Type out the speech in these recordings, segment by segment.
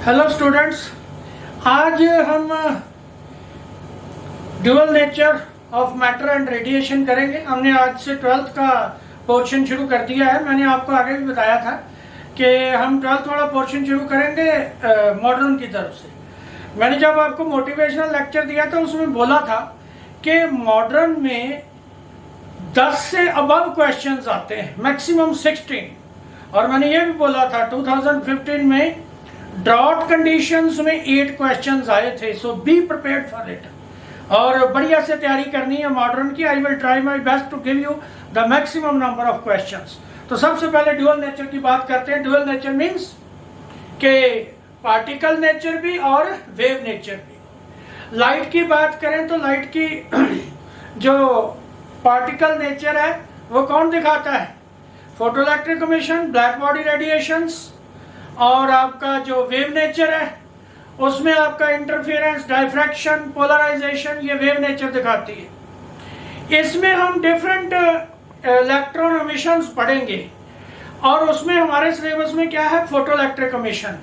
Hello students, आज हम dual nature of matter and radiation करेंगे। हमने आज से 12th का पोर्शन शुरू कर दिया है। मैंने आपको आगे भी बताया था कि हम 12th वाला पोर्शन शुरू करेंगे मॉडर्न की तरफ से। मैंने जब आपको मोटिवेशनल लेक्चर दिया था उसमें बोला था कि मॉडर्न में 10 से अबव क्वेश्चंस आते हैं, मैक्सिमम 16। और मैंने ये भी बोला था 2015 में ड्रॉट कंडीशंस में 8 क्वेश्चंस आए थे। So be prepared for it और बढ़िया से तैयारी करनी है मॉडर्न की। I will try my best to give you the maximum number of questions. तो सबसे पहले ड्यूअल नेचर की बात करते हैं। ड्यूअल नेचर मींस के पार्टिकल नेचर भी और वेव नेचर भी। लाइट की बात करें तो लाइट की जो पार्टिकल नेचर है वो कौन दिखाता है? Photoelectric emission, black body radiations. और आपका जो वेव नेचर है उसमें आपका इंटरफेरेंस, डायफ्रैक्शन, पोलराइजेशन, ये वेव नेचर दिखाती है। इसमें हम डिफरेंट इलेक्ट्रॉन एमिशंस पढ़ेंगे और उसमें हमारे सिलेबस में क्या है? Photoelectric emission.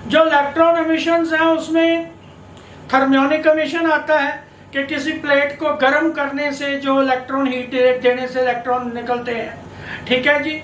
जो इलेक्ट्रॉन एमिशंस हैं उसमें थर्मियोनिक एमिशन आता है कि किसी प्लेट को गर्म करने से जो इलेक्ट्रॉन हीट देने से इलेक्ट्रॉन निकलते हैं, ठीक है जी।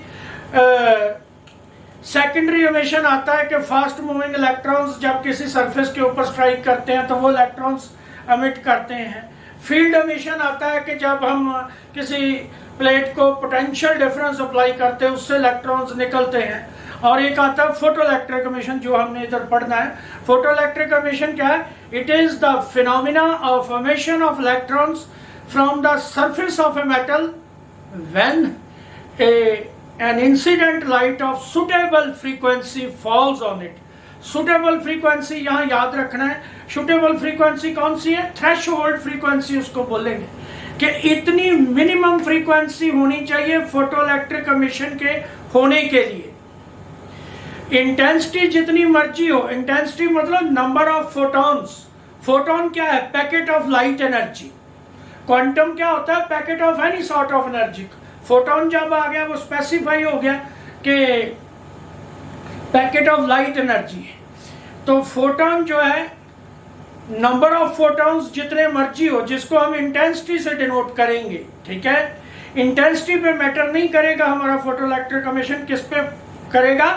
सेकेंडरी एमिशन आता है कि फास्ट मूविंग इलेक्ट्रॉन्स जब किसी सरफेस के ऊपर स्ट्राइक करते हैं तो वो इलेक्ट्रॉन्स एमिट करते हैं। फील्ड एमिशन आता है कि जब हम किसी प्लेट को पोटेंशियल डिफरेंस अप्लाई करते हैं उससे इलेक्ट्रॉन्स निकलते हैं। और एक आता है फोटोइलेक्ट्रिक एमिशन, जो हमने इधर पढ़ना है। फोटोइलेक्ट्रिक एमिशन क्या है? It is the phenomena of emission of electrons from the surface of a metal when an incident light of suitable frequency falls on it. suitable frequency यहाँ याद रखना है। suitable frequency कौन सी है? threshold frequency उसको बोलेंगे कि इतनी मिनिमम फ्रीक्वेंसी होनी चाहिए फोटोइलेक्ट्रिक एमिशन के होने के लिए। इंटेंसिटी जितनी मर्जी हो, इंटेंसिटी मतलब नंबर ऑफ फोटॉन्स। फोटोन क्या है? Packet of light energy. Quantum क्या होता है? Packet of any sort of energy. Photon जब आ गया वो स्पेसिफाई हो गया कि पैकेट ऑफ लाइट एनर्जी है। तो फोटोन जो है, नंबर ऑफ फोटॉन्स जितने मर्जी हो, जिसको हम इंटेंसिटी से डिनोट करेंगे, ठीक है। इंटेंसिटी पे मैटर नहीं करेगा हमारा फोटोइलेक्ट्रिक एमिशन, किस पे करेगा?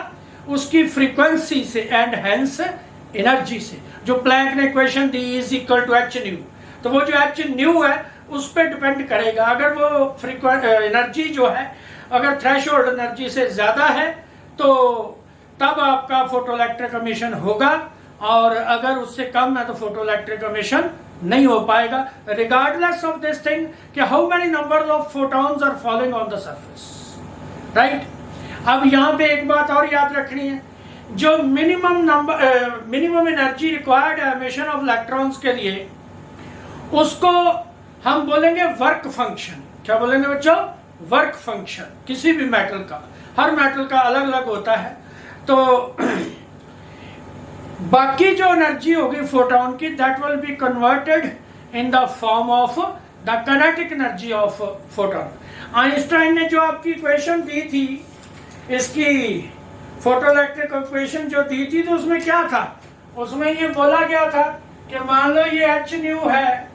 उसकी फ्रीक्वेंसी से एंड हेंस एनर्जी से। जो प्लैंक ने इक्वेशन दी is equal to h nu, तो वो जो एच न्यू है उस पर डिपेंड करेगा। अगर वो एनर्जी जो है अगर थ्रेशोल्ड एनर्जी से ज्यादा है तो तब आपका फोटोइलेक्ट्रिक एमिशन होगा, और अगर उससे कम है तो फोटोइलेक्ट्रिक एमिशन नहीं हो पाएगा, रिगार्डलेस ऑफ दिस थिंग कि how many number of photons are falling on the surface, right. अब यहाँ पे एक बात और याद रखनी है, जो मिनिमम एनर्जी रिक्वायर्ड है एमिशन ऑफ इलेक्ट्रॉन्स के लिए, उसको हम बोलेंगे वर्क फंक्शन। क्या बोलेंगे बच्चों? Work function. किसी भी मेटल का, हर मेटल का अलग अलग होता है। तो बाकी जो एनर्जी होगी फोटोन की, that will be converted in the form of the kinetic energy of photon. Einstein ने जो आपकी इक्वेशन दी थी, इसकी फोटोइलेक्ट्रिक इक्वेशन जो दी थी, तो उसमें क्या था? उसमें ये बोला गया था कि मान लो ये एच न्यू है,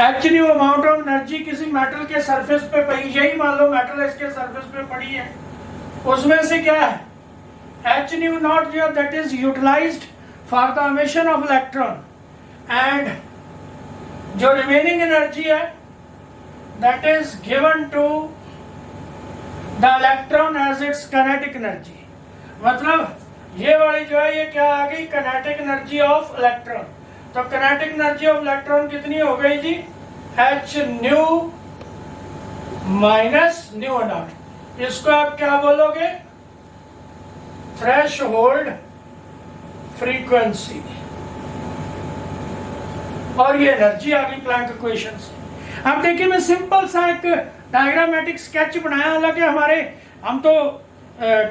h new amount of energy किसी मेटल के सरफेस पे पड़ी, यही मान लो मेटल इसके सरफेस पे पड़ी है, उसमें से क्या है? एच न्यू नॉट जो that is utilized for the emission of electron, and जो रिमेनिंग एनर्जी है that is given to the electron as its kinetic energy. मतलब ये वाली जो है ये क्या आ गई? Kinetic energy of electron. तो काइनेटिक एनर्जी ऑफ इलेक्ट्रॉन कितनी हो गई जी? H nu minus nu naught. इसको आप क्या बोलोगे? Threshold frequency. और ये एनर्जी आ गई प्लैंक इक्वेशन से। अब देखिए, मैं सिंपल सा एक डायग्रामेटिक स्केच बनाया। हालांकि हम तो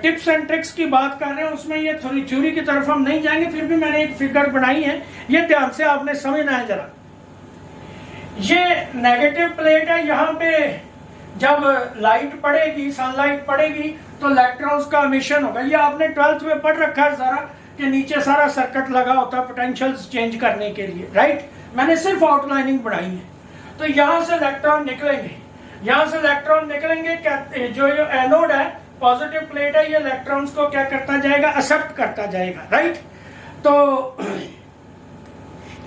टिप्स एंड ट्रिक्स की बात कर रहे हैं, उसमें ये थोड़ी थ्योरी की तरफ हम नहीं जाएंगे, फिर भी मैंने एक फिगर बनाई है, ये ध्यान से आपने समझना है जरा। ये नेगेटिव प्लेट है, यहाँ पे जब लाइट पड़ेगी, सनलाइट पड़ेगी तो इलेक्ट्रॉन्स का एमिशन होगा। ये आपने 12th में पढ़ रखा है सारा कि नीचे सारा सर्किट लगा होता है पोटेंशियल्स चेंज करने के लिए, राइट। मैंने सिर्फ आउटलाइनिंग बनाई है। तो यहाँ से इलेक्ट्रॉन निकलेंगे, यहाँ से इलेक्ट्रॉन निकलेंगे, जो एनोड है पॉजिटिव प्लेट है, ये इलेक्ट्रॉन्स को क्या करता जाएगा, एक्सेप्ट करता जाएगा, राइट। तो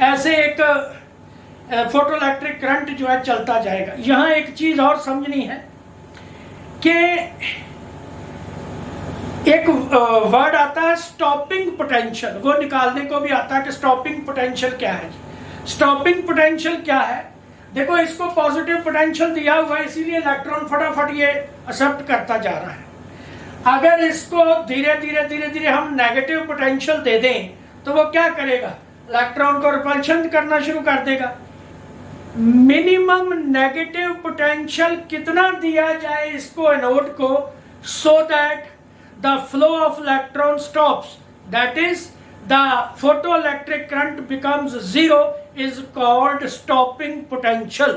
ऐसे एक फोटोइलेक्ट्रिक करंट जो है चलता जाएगा। यहाँ एक चीज और समझनी है कि एक वर्ड आता है स्टॉपिंग पोटेंशियल, वो निकालने को भी आता है कि स्टॉपिंग पोटेंशियल क्या है। स्टॉपिंग पोटेंशियल क्या है, देखो इसको पॉजिटिव पोटेंशियल दिया हुआ है, इसीलिए इलेक्ट्रॉन फटाफट ये एक्सेप्ट करता जा रहा है। अगर इसको धीरे धीरे धीरे धीरे हम नेगेटिव पोटेंशियल दे दें तो वो क्या करेगा, इलेक्ट्रॉन को रिपल्शन करना शुरू कर देगा। मिनिमम नेगेटिव पोटेंशियल कितना दिया जाए इसको एनोड को, सो that the flow of electron stops, that is the photoelectric current becomes zero, is called stopping potential।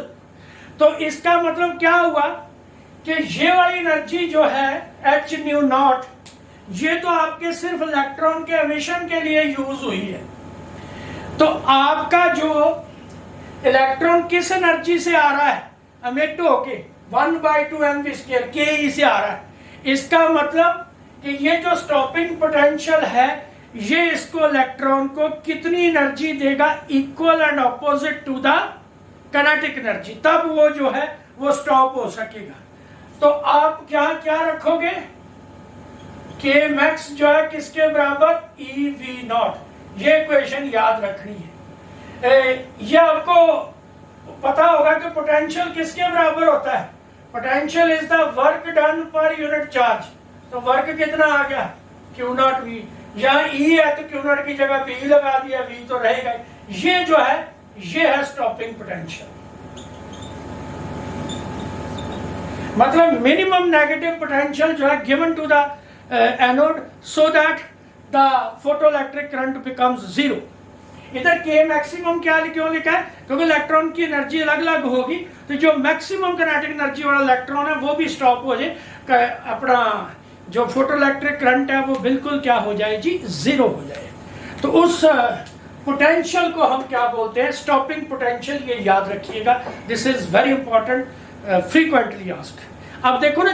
तो इसका मतलब क्या हुआ कि ये वाली एनर्जी जो है एच न्यू नॉट, ये तो आपके सिर्फ इलेक्ट्रॉन के एमिशन के लिए यूज हुई है। तो आपका जो इलेक्ट्रॉन किस एनर्जी से आ रहा है, एमिट होके 1/2mv² ke से आ रहा है। इसका मतलब कि ये जो स्टॉपिंग पोटेंशियल है ये इसको इलेक्ट्रॉन को कितनी एनर्जी देगा, equal and opposite to the kinetic energy, तब वो जो है वो स्टॉप हो सकेगा। तो आप क्या रखोगे, के मैक्स जो है किसके बराबर, EV0। ये इक्वेशन याद रखनी है। ये आपको पता होगा कि पोटेंशियल किसके बराबर होता है, potential is the work done per unit charge. तो वर्क कितना आ गया, Q0V। यहाँ E है तो Q0 की जगह V लगा दिया, V तो रहेगा। ये जो है ये है स्टॉपिंग पोटेंशियल, मतलब मिनिमम नेगेटिव पोटेंशियल जो है given to the anode so that the photoelectric current becomes zero. इधर के मैक्सिमम क्या क्यों लिखा है, क्योंकि इलेक्ट्रॉन की एनर्जी अलग अलग होगी, तो जो मैक्सिमम काइनेटिक एनर्जी वाला इलेक्ट्रॉन है वो भी स्टॉप हो जाए, अपना जो फोटोइलेक्ट्रिक करंट है वो बिल्कुल क्या हो जाए जी, जीरो हो जाए। तो उस पोटेंशियल को हम क्या बोलते हैं, स्टॉपिंग पोटेंशियल। ये याद रखिएगा, this is very important, frequently asked. अब देखो ना,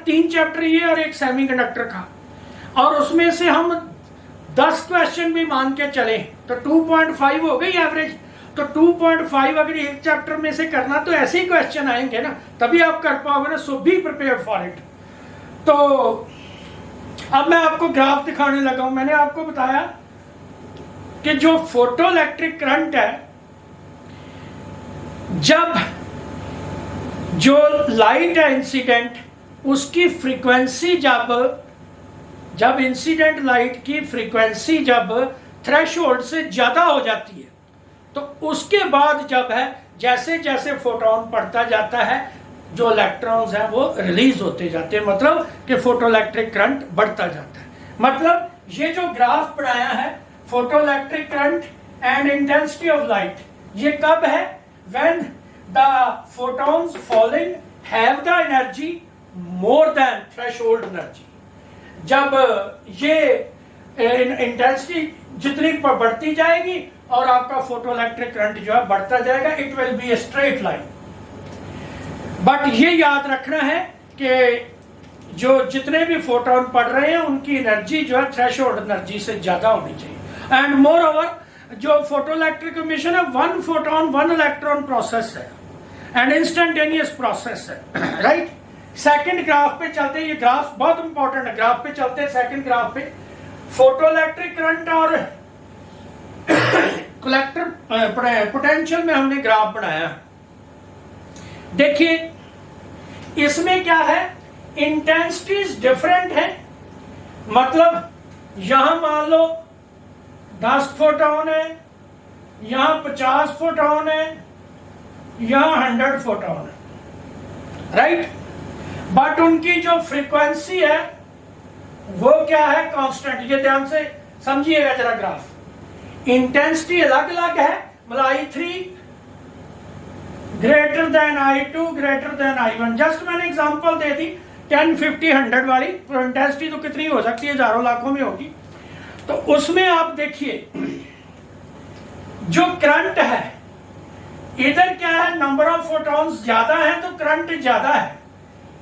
3 चैप्टर ये और एक सेमीकंडक्टर का, और उसमें से हम 10 क्वेश्चन भी मान के चले तो 2.5 हो गई एवरेज। तो 2.5 अगर एक चैप्टर में से करना तो ऐसे ही क्वेश्चन आएंगे ना, तभी आप कर पाओगे ना। सो बी प्रिपेयर फॉर इट। तो अब मैं आपको ग्राफ दिखाने लगा हूं। मैंने आपको बताया कि जो फोटोइलेक्ट्रिक करंट है, जब जो लाइट है इंसिडेंट, उसकी फ्रीक्वेंसी जब इंसिडेंट लाइट की फ्रीक्वेंसी जब थ्रेशोल्ड से ज्यादा हो जाती है, तो उसके बाद जब है जैसे जैसे फोटोन पड़ता जाता है, जो इलेक्ट्रॉन्स हैं वो रिलीज होते जाते हैं, मतलब कि फोटोइलेक्ट्रिक करंट बढ़ता जाता है। मतलब ये जो ग्राफ बनाया है photoelectric current and intensity of light, ये कब है, when the photons falling have the energy more than threshold energy. जब ये इंटेंसिटी जितनी बढ़ती जाएगी और आपका फोटोइलेक्ट्रिक करंट जो है बढ़ता जाएगा, it will be a straight line. But ये याद रखना है कि जो जितने भी फोटोन पड़ रहे हैं उनकी एनर्जी जो है थ्रेशोल्ड एनर्जी से ज्यादा होनी चाहिए। एंड मोर ओवर जो फोटोइलेक्ट्रिक इमिशन है, 1 फोटोन 1 इलेक्ट्रॉन प्रोसेस है एंड इंस्टेंटेनियस प्रोसेस है, राइट। सेकंड ग्राफ पे चलते हैं, ये ग्राफ बहुत इंपॉर्टेंट है, ग्राफ पे चलते हैं। सेकंड ग्राफ पे फोटोइलेक्ट्रिक करंट और कलेक्टर पोटेंशियल में हमने ग्राफ बनाया। देखिए इसमें क्या है, इंटेंसिटीज डिफरेंट है। मतलब यहां मान लो 10 फोटोन है, यहां 50 फोटोन है, यहां 100 फोटोन है, राइट। बट उनकी जो फ्रीक्वेंसी है वो क्या है, कांस्टेंट। ये ध्यान से समझिएगा जरा ग्राफ। इंटेंसिटी अलग अलग है, मतलब I3 greater than I2 greater than I1। Just मैंने एग्जांपल दे दी 10, 50, 100 वाली। तो इंटेंसिटी तो कितनी हो सकती है, हजारों लाखों में होगी। तो उसमें आप देखिए जो करंट है, इधर क्या है, नंबर ऑफ फोटॉन्स ज्यादा है तो करंट ज्यादा है,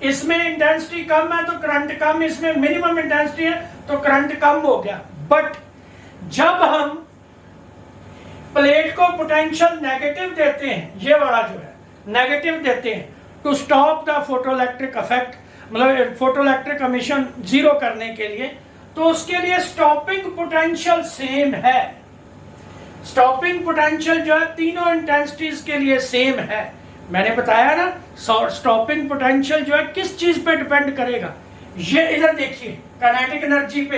इसमें इंटेंसिटी कम है तो करंट कम, इसमें मिनिमम इंटेंसिटी है तो करंट कम हो गया। बट जब हम प्लेट को पोटेंशियल नेगेटिव देते हैं, ये वाला जो है नेगेटिव देते हैं to stop the photoelectric effect, मतलब फोटोइलेक्ट्रिक एमिशन जीरो करने के लिए, तो उसके लिए स्टॉपिंग पोटेंशियल सेम है। स्टॉपिंग पोटेंशियल जो है तीनों इंटेंसिटीज के लिए सेम है। मैंने बताया ना, स्टॉपिंग पोटेंशियल जो है किस चीज पे डिपेंड करेगा, ये इधर देखिए काइनेटिक एनर्जी पे,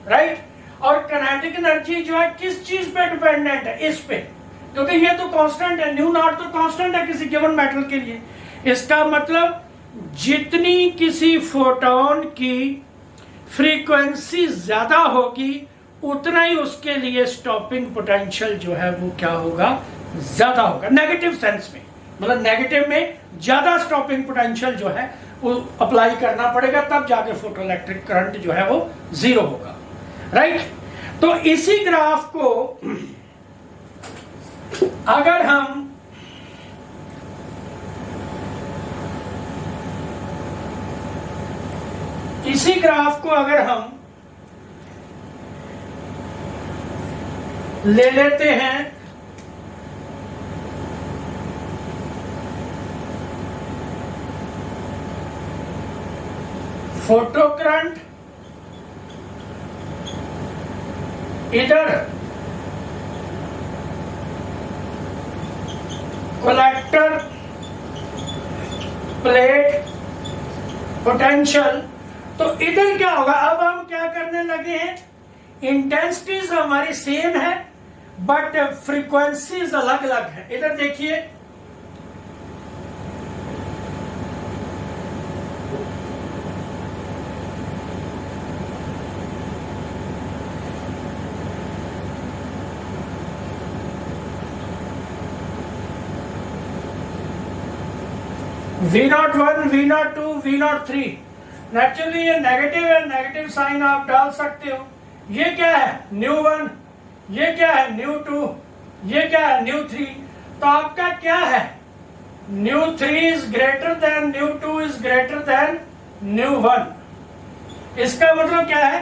राइट। और काइनेटिक एनर्जी जो है किस चीज पे डिपेंडेंट है, इस पे, क्योंकि ये तो कांस्टेंट है, न्यू नॉट तो कांस्टेंट है किसी गिवन मेटल के लिए। इसका मतलब जितनी किसी फोटोन की फ्रीक्वेंसी ज्यादा होगी उतना ही उसके लिए स्टॉपिंग पोटेंशियल जो है वो क्या होगा, ज्यादा होगा, नेगेटिव सेंस में, मतलब नेगेटिव में ज्यादा स्टॉपिंग पोटेंशियल जो है वो अप्लाई करना पड़ेगा, तब जाके फोटोइलेक्ट्रिक करंट जो है वो जीरो होगा, राइट। तो इसी ग्राफ को अगर हम ले लेते हैं फोटो करंट, इधर कलेक्टर प्लेट पोटेंशियल, तो इधर क्या होगा, अब हम क्या करने लगे हैं, इंटेंसिटीज हमारी सेम है बट फ्रीक्वेंसीज अलग अलग है। इधर देखिए V01, V02, V03, नेचुरली ये नेगेटिव है, नेगेटिव साइन आप डाल सकते हो। ये क्या है, न्यू1, ये क्या है, न्यू2, ये क्या है, न्यू3। तो आपका क्या है, nu is greater than nu is greater than nu. इसका मतलब क्या है,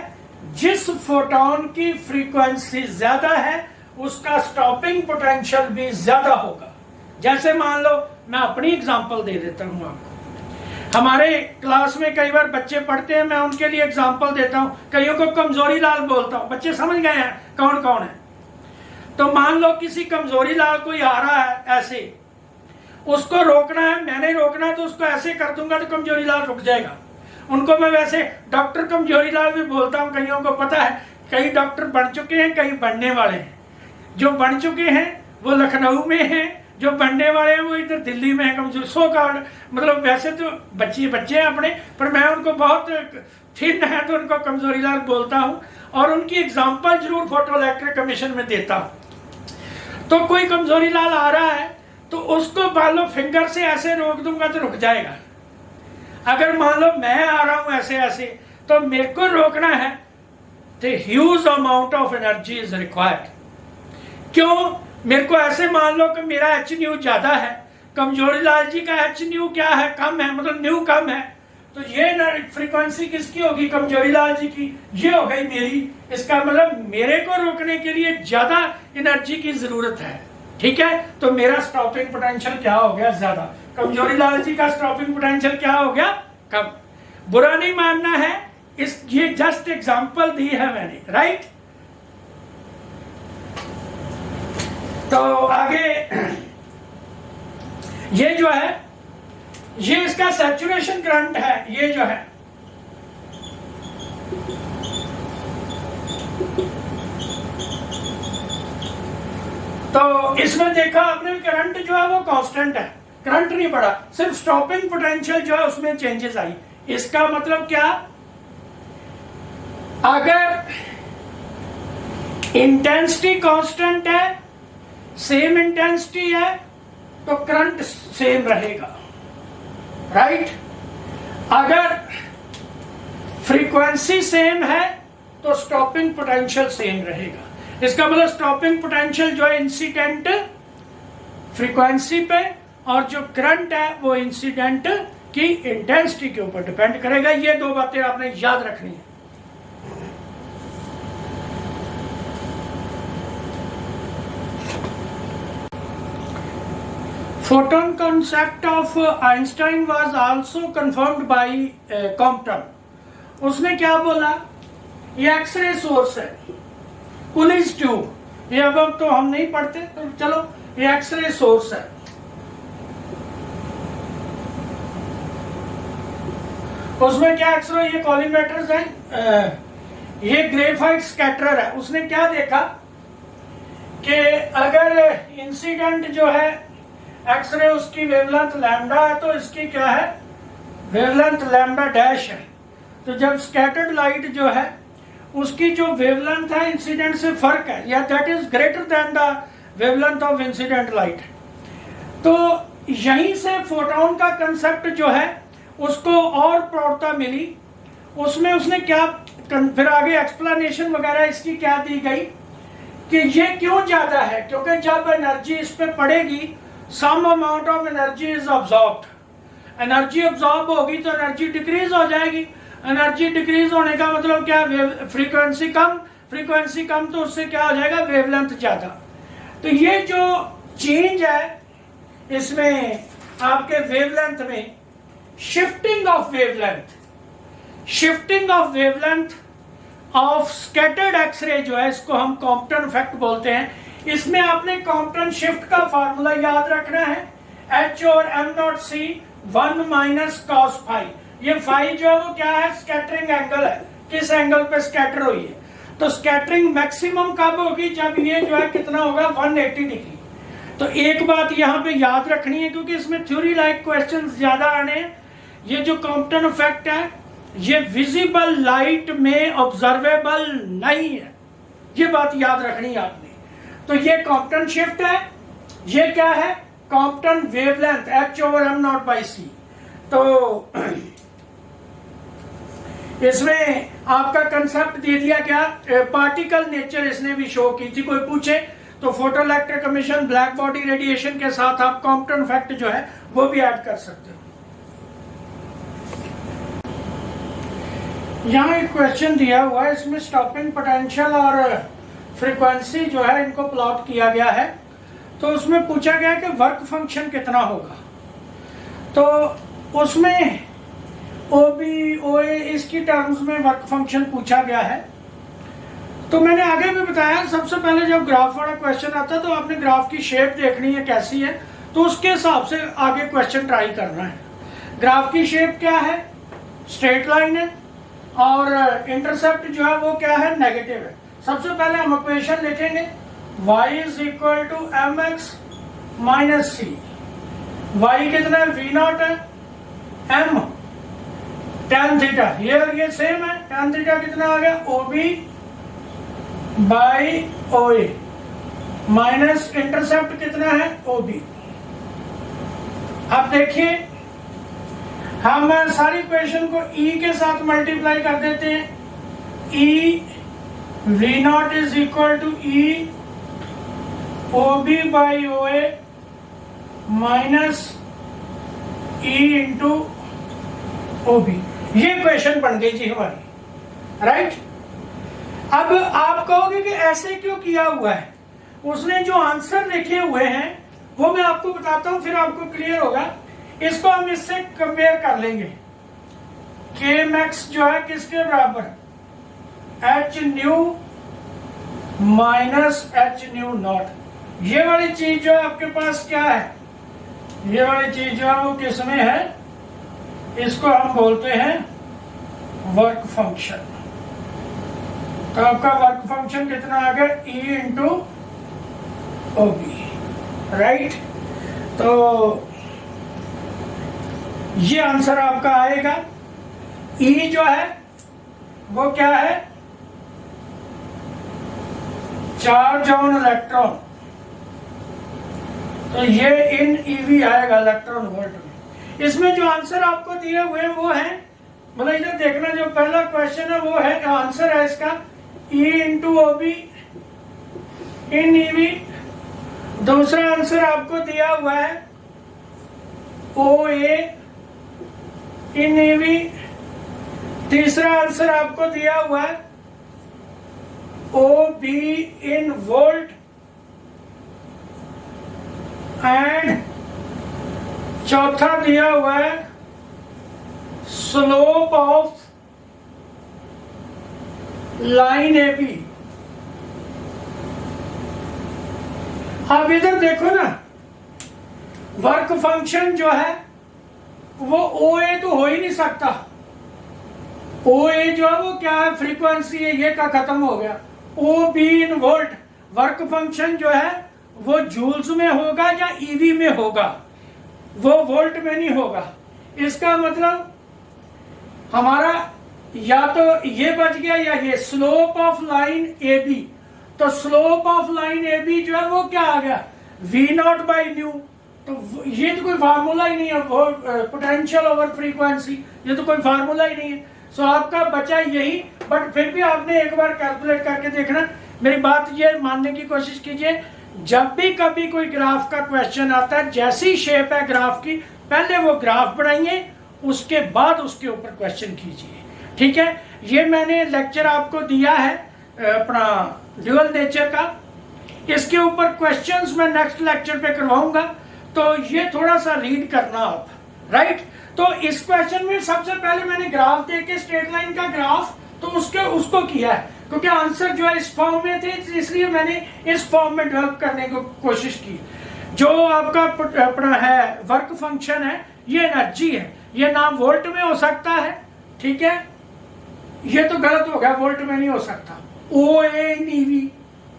जिस फोटोन की फ्रीक्वेंसी ज्यादा है उसका स्टॉपिंग पोटेंशियल भी ज्यादा होगा। जैसे मान लो मैं अपनी एग्जांपल दे देता हूं आपको, हमारे क्लास में कई बार बच्चे पढ़ते हैं, मैं उनके लिए एग्जांपल देता हूं, कईयों को कमजोरी लाल बोलता हूं, बच्चे समझ गए हैं कौन कौन है। तो मान लो किसी कमजोरी लाल कोई आ रहा है, ऐसे उसको रोकना है, मैंने रोकना है तो उसको ऐसे कर दूंगा तो कमजोरी लाल रुक जाएगा। उनको मैं वैसे डॉक्टर कमजोरी लाल भी बोलता हूं, कईयों को पता है, कई डॉक्टर बन चुके हैं, कई बनने वाले हैं। जो बन चुके हैं वो लखनऊ में हैं, जो बनने वाले हैं वो इधर दिल्ली में है, कमजोर सो कार्ड, मतलब वैसे तो बच्चे हैं अपने, पर मैं उनको बहुत थिन है तो उनको कमजोरी लाल बोलता हूं और उनकी एग्जांपल जरूर फोटोइलेक्ट्रिक एमिशन में देता हूं। तो कोई कमजोरी लाल आ रहा है तो उसको मान लो फिंगर से ऐसे रोक दूंगा तो रुक जाएगा। अगर मान लो मैं आ रहा हूं ऐसे ऐसे तो मेरे को रोकना है तो huge amount of energy is required. क्यों, मेरे को ऐसे मान लो कि मेरा एच न्यू ज्यादा है, कमजोरी लाल जी का एच न्यू क्या है, कम है, मतलब न्यू कम है, तो ये फ्रीक्वेंसी किसकी होगी, कमजोरी लाल जी की, ये हो गई मेरी। इसका मतलब मेरे को रोकने के लिए ज्यादा एनर्जी की जरूरत है, ठीक है। तो मेरा स्टॉपिंग पोटेंशियल क्या हो गया, ज्यादा। कमजोरी लाल जी का स्टॉपिंग पोटेंशियल क्या हो गया, कम। बुरा नहीं मानना है, ये जस्ट एग्जांपल दी है मैंने, राइट। तो आगे ये जो है, ये इसका सैचुरेशन करंट है, ये जो है तो इसमें देखा आपने करंट जो है वो कांस्टेंट है, करंट नहीं बढ़ा, सिर्फ स्टॉपिंग पोटेंशियल जो है उसमें चेंजेस आई। इसका मतलब क्या, अगर इंटेंसिटी कांस्टेंट है, सेम इंटेंसिटी है, तो करंट सेम रहेगा, राइट। अगर फ्रीक्वेंसी सेम है तो स्टॉपिंग पोटेंशियल सेम रहेगा। इसका मतलब स्टॉपिंग पोटेंशियल जो है इंसिडेंट फ्रीक्वेंसी पे और जो करंट है वो इंसिडेंट की इंटेंसिटी के ऊपर डिपेंड करेगा। ये दो बातें आपने याद रखनी है। Photon concept of Einstein was also confirmed by Compton। उसने क्या बोला, ये एक्सरे सोर्स है, पुलिस ट्यूब, ये अब तो हम नहीं पढ़ते तो चलो, ये एक्सरे सोर्स है। उसमें क्या एक्सरे, ये कॉलीमेटर्स है, ये ग्रेफाइट स्कैटरर है। उसने क्या देखा कि अगर इंसिडेंट जो है एक्सरे उसकी वेवलेंथ लैम्डा है तो इसकी क्या है, वेवलेंथ लैम्डा डैश है। तो जब स्कैटर्ड लाइट जो है उसकी जो वेवलेंथ है इंसिडेंट से फर्क है, या that is greater then the wavelength of incident light. तो यहीं से फोटोन का कंसेप्ट जो है उसको और प्रौढ़ता मिली। उसमें उसने क्या, फिर आगे एक्सप्लेनेशन वगैरह इसकी क्या दी गई कि ये क्यों ज्यादा है, क्योंकि जब एनर्जी इस पे पड़ेगी some amount of energy is absorbed. Energy absorb होगी तो एनर्जी डिक्रीज हो जाएगी। एनर्जी डिक्रीज होने का मतलब क्या, फ्रीक्वेंसी कम, फ्रीक्वेंसी कम तो उससे क्या हो जाएगा, वेवलेंथ ज्यादा। तो ये जो चेंज है इसमें आपके वेवलेंथ में, shifting of wavelength, shifting of wavelength of scattered X-ray जो है इसको हम कॉम्पटन इफेक्ट बोलते हैं। इसमें आपने कॉम्पटन शिफ्ट का फार्मूला याद रखना है, H और M naught C 1 minus cos phi. ये फाई जो है वो क्या है, स्कैटरिंग एंगल है, किस एंगल पे स्कैटर हुई है। तो स्कैटरिंग मैक्सिमम कब होगी, जब ये जो है कितना होगा, 180 डिग्री। तो एक बात यहाँ पे याद रखनी है, क्योंकि इसमें थ्योरी लाइक क्वेश्चन ज्यादा आने हैं। ये जो कॉम्पटन इफेक्ट है ये विजिबल लाइट में ऑब्जर्वेबल नहीं है, ये बात याद रखनी है आपने। तो ये कॉम्पटन शिफ्ट है, ये क्या है, Compton wavelength H over M not by C। तो इसमें आपका कंसेप्ट दे दिया क्या, पार्टिकल नेचर इसने भी शो की थी। कोई पूछे तो photoelectric emission, black body radiation के साथ आप कॉम्पटन इफेक्ट जो है वो भी ऐड कर सकते हो। यहाँ एक क्वेश्चन दिया हुआ है, इसमें स्टॉपिंग पोटेंशियल और फ्रीक्वेंसी जो है इनको प्लॉट किया गया है। तो उसमें पूछा गया कि वर्क फंक्शन कितना होगा। तो उसमें ओबी ओए इसकी टर्म्स में वर्क फंक्शन पूछा गया है। तो मैंने आगे भी बताया, सबसे पहले जब ग्राफ वाला क्वेश्चन आता है तो आपने ग्राफ की शेप देखनी है कैसी है, तो उसके हिसाब से आगे क्वेश्चन ट्राई करना है। ग्राफ की शेप क्या है, स्ट्रेट लाइन है, और इंटरसेप्ट जो है वो क्या है, नेगेटिव है। सबसे पहले हम इक्वेशन लिखेंगे, y is equal to m x minus c. Y कितना है, वी नॉट है, m tan थीटा, ये सेम है, tan थीटा कितना आ गया, OB by OA minus intercept कितना है, OB। अब देखिए हम सारी इक्वेशन को E के साथ मल्टीप्लाई कर देते हैं। E V naught is equal to E OB by OA minus E into OB। ये इक्वेशन बन गई जी हमारी, राइट। अब आप कहोगे कि ऐसे क्यों किया हुआ है, उसने जो आंसर लिखे हुए हैं वो मैं आपको बताता हूं, फिर आपको क्लियर होगा। इसको हम इससे कंपेयर कर लेंगे, के मैक्स जो है किसके बराबर, H nu minus H nu not. ये वाली चीज जो आपके पास क्या है, ये वाली चीज जो है वो किसमें है, इसको हम बोलते हैं वर्क फंक्शन। तो आपका वर्क फंक्शन कितना आ गया, E इंटू OB, राइट। तो ये आंसर आपका आएगा। E जो है वो क्या है, चार्ज ऑन इलेक्ट्रॉन, तो ये इन EV आएगा इलेक्ट्रॉन वोल्ट में। इसमें जो आंसर आपको दिए हुए वो है मतलब इधर देखना, जो पहला क्वेश्चन है वो है, आंसर है इसका E इंटू ओबी इन ईवी। दूसरा आंसर आपको दिया हुआ है ओ ए इन ईवी। तीसरा आंसर आपको दिया हुआ है O B in volt. And चौथा दिया हुआ है slope of line A B. अब इधर देखो ना, वर्क फंक्शन जो है वो ओ ए तो हो ही नहीं सकता। ओ ए जो है वो क्या है, फ्रीक्वेंसी है, ये का खत्म हो गया। O B in volt, work function जो है वो जूल्स में होगा या ईवी में होगा, वो वोल्ट में नहीं होगा। इसका मतलब हमारा या तो ये बच गया या ये slope of line A B. तो slope of line A B जो है वो क्या आ गया, वी नॉट बाई न्यू। तो ये तो कोई फार्मूला ही नहीं है, वो पोटेंशियल ओवर फ्रीक्वेंसी, ये तो कोई फार्मूला ही नहीं है। सो आपका बचा यही, बट फिर भी आपने एक बार कैलकुलेट करके देखना। मेरी बात ये मानने की कोशिश कीजिए, जब भी कभी कोई ग्राफ का क्वेश्चन आता है, जैसी शेप है ग्राफ की, पहले वो ग्राफ बनाइए, उसके बाद उसके ऊपर क्वेश्चन कीजिए। ठीक है, ये मैंने लेक्चर आपको दिया है अपना ड्यूअल नेचर का। इसके ऊपर क्वेश्चंस मैं नेक्स्ट लेक्चर पे करवाऊंगा, तो ये थोड़ा सा रीड करना आप, राइट। तो इस क्वेश्चन में सबसे पहले मैंने ग्राफ देख के, स्ट्रेट लाइन का ग्राफ, तो उसको किया है, क्योंकि आंसर जो है इस फॉर्म में थे, इसलिए मैंने इस फॉर्म में डेवलप करने की कोशिश की। जो आपका अपना है वर्क फंक्शन है, ये एनर्जी है, ये ना वोल्ट में हो सकता है, ठीक है, ये तो गलत हो गया, वोल्ट में नहीं हो सकता। ओ ए इन ईवी,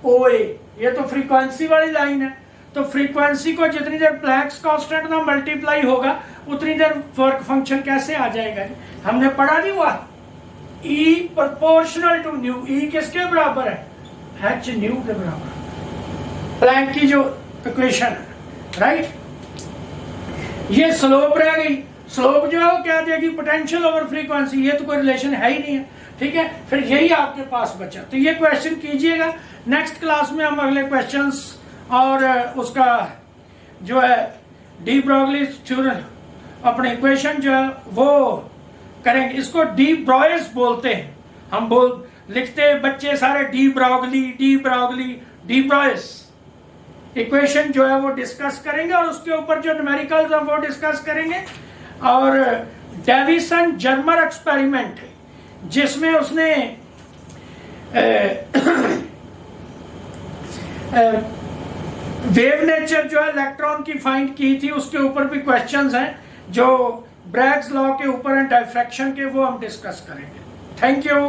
ओ ए ये तो फ्रीक्वेंसी वाली लाइन है, तो फ्रीक्वेंसी को जितनी देर प्लैंक्स कांस्टेंट ना मल्टीप्लाई होगा, उतनी देर वर्क फंक्शन कैसे आ जाएगा। हमने पढ़ा नहीं हुआ, E proportional to nu. E किसके बराबर है, h न्यू के बराबर, प्लैंक की जो इक्वेशन है, राइट। ये स्लोप रह गई, स्लोप जो है वो क्या देगी, पोटेंशियल ओवर फ्रीक्वेंसी, ये तो कोई रिलेशन है ही नहीं है, ठीक है। फिर यही आपके पास बचा, तो ये क्वेश्चन कीजिएगा। नेक्स्ट क्लास में हम अगले क्वेश्चंस और उसका जो है डी ब्रोगली थ्योरम अपने इक्वेशन जो है वो करेंगे। इसको डी ब्रॉयस बोलते हैं, हम लिखते हैं बच्चे सारे de Broglie de Broglie de Broglie's. Equation जो है वो डिस्कस करेंगे और उसके ऊपर जो न्यूमेरिकल्स है वो डिस्कस करेंगे। और डेविसन जर्मर एक्सपेरिमेंट है, जिसमें उसने वेव नेचर जो है इलेक्ट्रॉन की फाइंड की थी, उसके ऊपर भी क्वेश्चंस हैं जो ब्रैग्स लॉ के ऊपर एंड डायफ्रैक्शन के, वो हम डिस्कस करेंगे। Thank you.